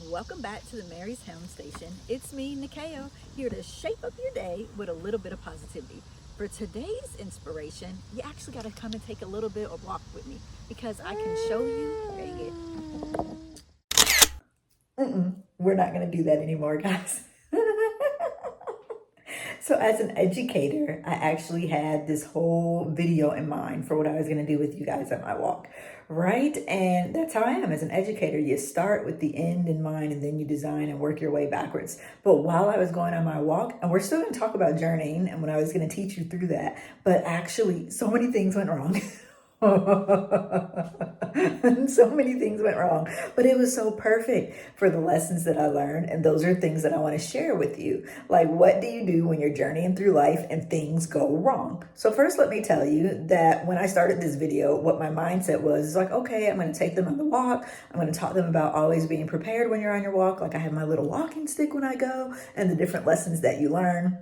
Welcome back to the Mary's Helm Station. It's me, Nikeo, here to shape up your day with a little bit of positivity. For today's inspiration, you actually got to come and take a little bit of walk with me because I can show you. There you go. We're not going to do that anymore, guys. So as an educator, I actually had this whole video in mind for what I was going to do with you guys at my walk, right? And that's how I am as an educator. You start with the end in mind and then you design and work your way backwards. But while I was going on my walk, and we're still going to talk about journeying and when I was going to teach you through that, but actually so many things went wrong. So many things went wrong, but it was so perfect for the lessons that I learned. And those are things that I want to share with you. Like, what do you do when you're journeying through life and things go wrong? So first, let me tell you that when I started this video, what my mindset was like, okay, I'm going to take them on the walk. I'm going to talk to them about always being prepared when you're on your walk. Like I have my little walking stick when I go and the different lessons that you learn.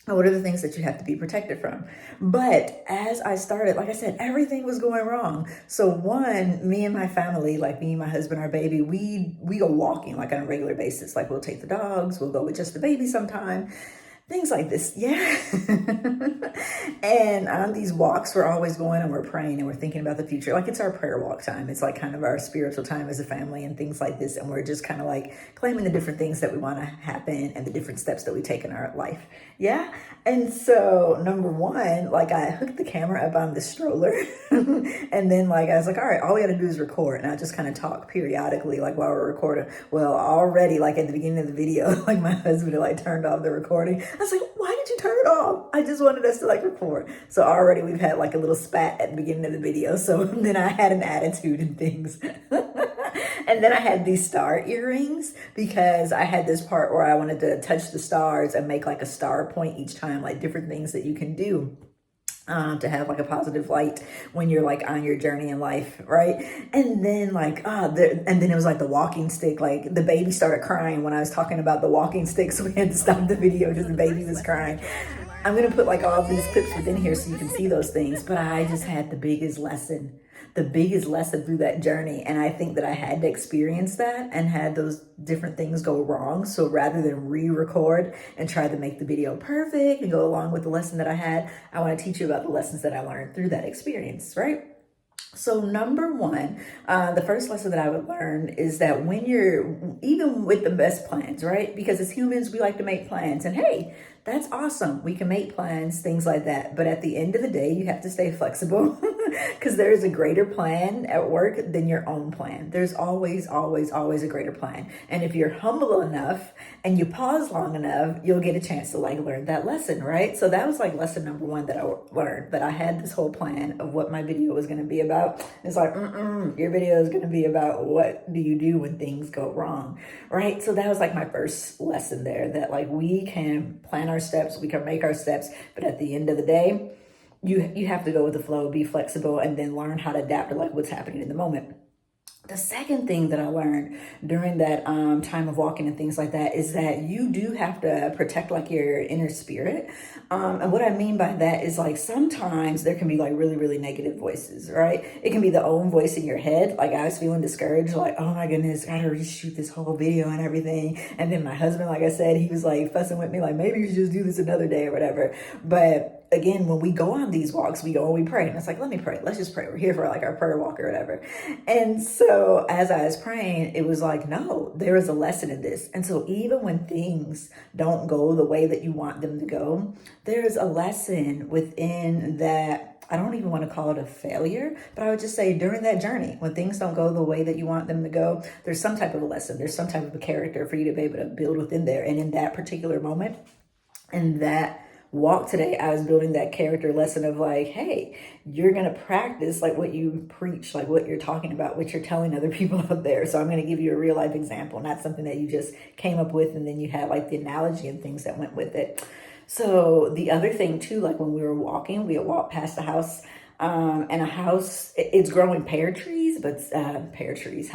And what are the things that you have to be protected from? But as I started, like I said, everything was going wrong. So one, me and my family, like me, my husband, our baby, we go walking like on a regular basis. Like we'll take the dogs, we'll go with just the baby sometime. Things like this, yeah. And on these walks, we're always going and we're praying and we're thinking about the future. Like it's our prayer walk time. It's like kind of our spiritual time as a family and things like this. And we're just kind of like claiming the different things that we want to happen and the different steps that we take in our life. Yeah. And so number one, like I hooked the camera up on the stroller and then like I was like, all right, all we got to do is record. And I just kind of talk periodically, like while we're recording. Well, already like at the beginning of the video, like my husband had like turned off the recording. I was like, why did you turn it off? I just wanted us to like record. So already we've had like a little spat at the beginning of the video. So then I had an attitude and things. And then I had these star earrings because I had this part where I wanted to touch the stars and make like a star point each time, like different things that you can do. To have like a positive light when you're like on your journey in life, right? And then like, and then it was like the walking stick, like the baby started crying when I was talking about the walking stick. So we had to stop the video because the baby was crying. I'm going to put like all of these clips within here so you can see those things. But I just had the biggest lesson through that journey. And I think that I had to experience that and had those different things go wrong. So rather than re-record and try to make the video perfect and go along with the lesson that I had, I want to teach you about the lessons that I learned through that experience, right? So number one, the first lesson that I would learn is that when you're, even with the best plans, right? Because as humans, we like to make plans and hey, that's awesome. We can make plans, things like that. But at the end of the day, you have to stay flexible because there is a greater plan at work than your own plan. There's always, always, always a greater plan. And if you're humble enough and you pause long enough, you'll get a chance to like learn that lesson, right? So that was like lesson number one that I learned, that I had this whole plan of what my video was going to be about. It's like, your video is going to be about what do you do when things go wrong, right? So that was like my first lesson there, that like we can plan our steps, we can make our steps, but at the end of the day, you have to go with the flow, be flexible, and then learn how to adapt to like what's happening in the moment. The second thing that I learned during that time of walking and things like that is that you do have to protect like your inner spirit. And what I mean by that is like sometimes there can be like really, really negative voices, right? It can be the own voice in your head. Like I was feeling discouraged, like, oh my goodness, I gotta reshoot this whole video and everything. And then my husband, like I said, he was like fussing with me, like maybe you should just do this another day or whatever. But again, when we go on these walks, we go and we pray. And it's like, let me pray. Let's just pray. We're here for like our prayer walk or whatever. And so as I was praying, it was like, no, there is a lesson in this. And so even when things don't go the way that you want them to go, there's a lesson within that. I don't even want to call it a failure, but I would just say during that journey, when things don't go the way that you want them to go, there's some type of a lesson. There's some type of a character for you to be able to build within there. And in that particular moment, in that walk today, I was building that character lesson of like, hey, you're going to practice like what you preach, like what you're talking about, what you're telling other people out there. So I'm going to give you a real life example, not something that you just came up with and then you had like the analogy and things that went with it. So the other thing too, like when we were walking, we had walked past a house and a house, it's growing pear trees, but pear trees,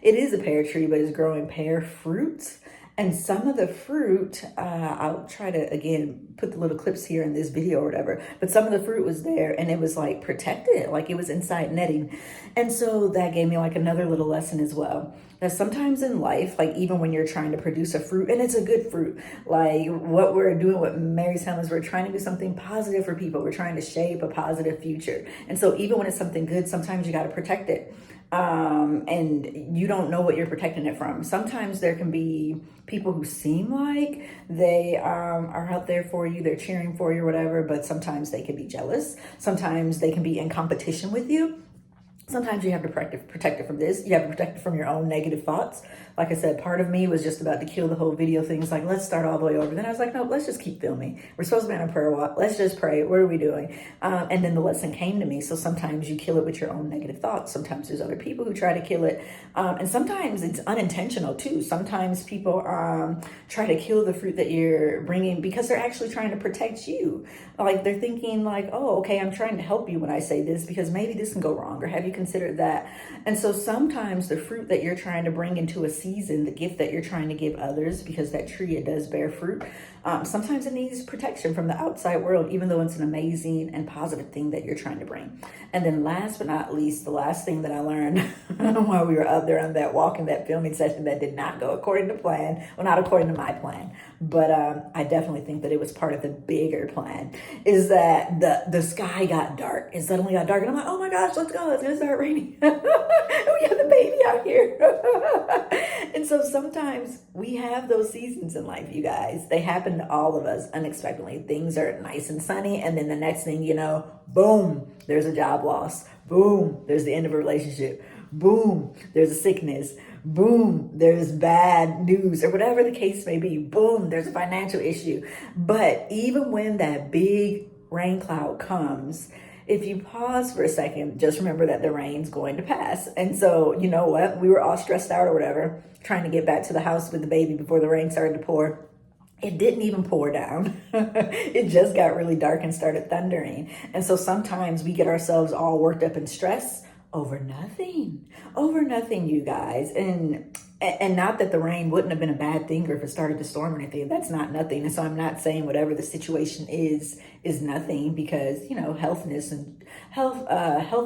it is a pear tree, but it's growing pear fruits. And some of the fruit, I'll try to, again, put the little clips here in this video or whatever, but some of the fruit was there and it was like protected, like it was inside netting. And so that gave me like another little lesson as well. That sometimes in life, like even when you're trying to produce a fruit, and it's a good fruit, like what we're doing with Mary's Helm is we're trying to do something positive for people. We're trying to shape a positive future. And so even when it's something good, sometimes you got to protect it. And you don't know what you're protecting it from. Sometimes there can be people who seem like they are out there for you, they're cheering for you or whatever, but sometimes they can be jealous. Sometimes they can be in competition with you. Sometimes you have to protect it from this. You have to protect it from your own negative thoughts. Like I said, part of me was just about to kill the whole video thing. It's like, let's start all the way over. Then I was like, no, let's just keep filming. We're supposed to be on a prayer walk. Let's just pray. What are we doing? And then the lesson came to me. So sometimes you kill it with your own negative thoughts. Sometimes there's other people who try to kill it. And sometimes it's unintentional too. Sometimes people try to kill the fruit that you're bringing because they're actually trying to protect you. Like they're thinking like, oh, okay, I'm trying to help you when I say this because maybe this can go wrong, or have you considered that? And so sometimes the fruit that you're trying to bring into a season, the gift that you're trying to give others, because that tree, it does bear fruit. Sometimes it needs protection from the outside world, even though it's an amazing and positive thing that you're trying to bring. And then last but not least, the last thing that I learned while we were out there on that walk in that filming session that did not go according to plan, well, not according to my plan, but I definitely think that it was part of the bigger plan, is that the sky got dark. It suddenly got dark and I'm like, oh my gosh, let's go. It's going to start raining. We have the baby out here. And so sometimes we have those seasons in life, you guys. They happen to all of us unexpectedly. Things are nice and sunny, and then the next thing you know, boom, there's a job loss. Boom, there's the end of a relationship. Boom, there's a sickness. Boom, there's bad news, or whatever the case may be. Boom, there's a financial issue. But even when that big rain cloud comes, if you pause for a second, just remember that the rain's going to pass. And so, you know what? We were all stressed out or whatever, trying to get back to the house with the baby before the rain started to pour. It didn't even pour down. It just got really dark and started thundering. And so sometimes we get ourselves all worked up and stressed over nothing, you guys. And not that the rain wouldn't have been a bad thing, or if it started to storm or anything, that's not nothing. And so I'm not saying whatever the situation is nothing, because, you know, health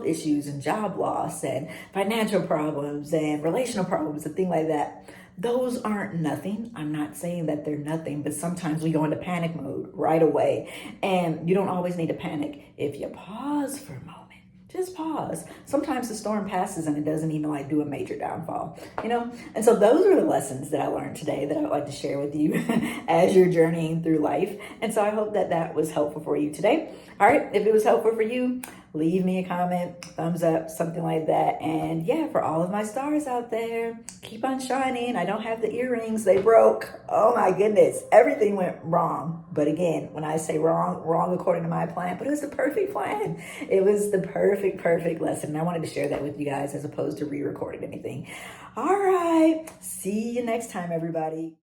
issues and job loss and financial problems and relational problems and things like that, those aren't nothing. I'm not saying that they're nothing, but sometimes we go into panic mode right away. And you don't always need to panic. If you pause for a moment, just pause. Sometimes the storm passes and it doesn't even like do a major downfall, you know? And so those are the lessons that I learned today that I'd like to share with you as you're journeying through life. And so I hope that that was helpful for you today. All right, if it was helpful for you, leave me a comment, thumbs up, something like that. And yeah, for all of my stars out there, keep on shining. I don't have the earrings, they broke. Oh my goodness, everything went wrong. But again, when I say wrong according to my plan, but it was the perfect plan. It was the perfect lesson. And I wanted to share that with you guys as opposed to re-recording anything. All right, see you next time, everybody.